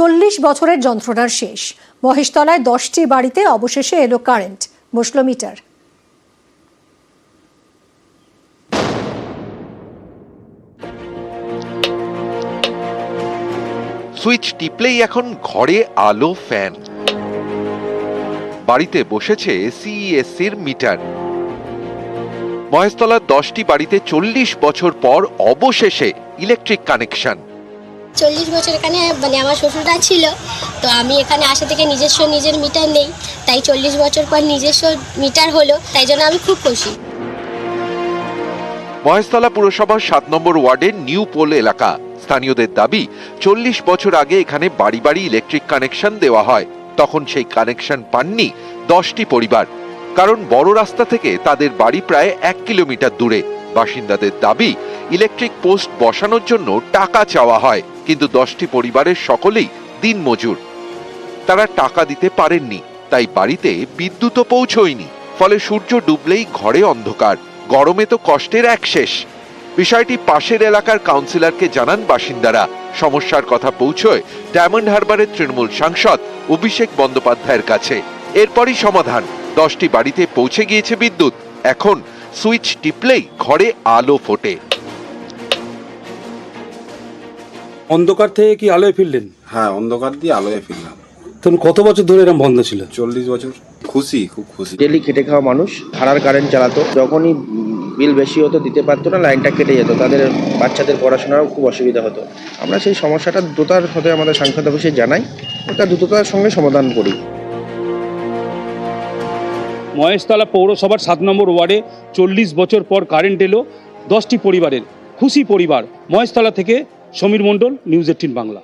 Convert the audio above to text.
40 বছরের যন্ত্রণার শেষ। মহেশতলায় 10টি বাড়িতে অবশেষে এলো কারেন্ট, বসল মিটার। সুইচ টিপলেই এখন ঘরে আলো, ফ্যান, বাড়িতে বসেছে সিইএসসির মিটার। মহেশতলার 10টি বাড়িতে 40 বছর পর অবশেষে ইলেকট্রিক কানেকশন। 40 বছর এখানে আমার শ্বশুররা ছিল, তো আমি এখানে আসা থেকে নিজের মিটার নেই, তাই 40 বছর পর নিজস্ব মিটার হলো, তাই জন্য আমি খুব খুশি। মহেশতলা পুরসভার 7 নম্বর ওয়ার্ডের নিউ পোল এলাকা। স্থানীয়দের দাবি 40 বছর আগে এখানে বাড়ি বাড়ি ইলেকট্রিক কানেকশন দেওয়া হয়। তখন সেই কানেকশন পাননি 10টি পরিবার, কারণ বড় রাস্তা থেকে তাদের বাড়ি প্রায় 1 কিলোমিটার দূরে। বাসিন্দাদের দাবি ইলেকট্রিক পোস্ট বসানোর জন্য টাকা চাওয়া হয়, কিন্তু 10টি পরিবারের সকলেই দিনমজুর। তারা টাকা দিতে পারেননি, তাই বাড়িতে বিদ্যুৎও পৌঁছয়নি। ফলে সূর্য ডুবলেই ঘরে অন্ধকার, গরমে তো কষ্টের এক শেষ। বিষয়টি পাশের এলাকার কাউন্সিলরকে জানান বাসিন্দারা। সমস্যার কথা পৌঁছয় ডায়মন্ড হারবারের তৃণমূল সাংসদ অভিষেক বন্দ্যোপাধ্যায়ের কাছে। এরপরই সমাধান, 10টি বাড়িতে পৌঁছে গিয়েছে বিদ্যুৎ। এখন সুইচ টিপলেই ঘরে আলো ফোটে। অন্ধকার থেকে কি আলোয় ফিরলেন? হ্যাঁ, অন্ধকার দিয়ে আলোয় ফিরলাম। তখন কত বছর ধরে এরকম বন্ধ ছিল? 40 বছর। খুশি, খুব খুশি। ডেলি খেটে খাওয়া মানুষ, ভাড়ার কারেন্ট চালাতো, যখনই বিল বেশি হতো দিতে পারতো না, লাইনটা কেটে যেত, তাদের বাচ্চাদের পড়াশোনাও খুব অসুবিধা হতো। আমরা সেই সমস্যাটা দ্রুততার সাথে আমাদের সাংসদ অফিসে জানাই, এটা দ্রুততার সঙ্গে সমাধান করি। মহেশতলা পৌরসভার 7 নম্বর ওয়ার্ডে 40 বছর পর কারেন্ট এলো 10টি পরিবারের। খুশি পরিবার। মহেশতলা থেকে সমীর মণ্ডল, নিউজ 18 বাংলা।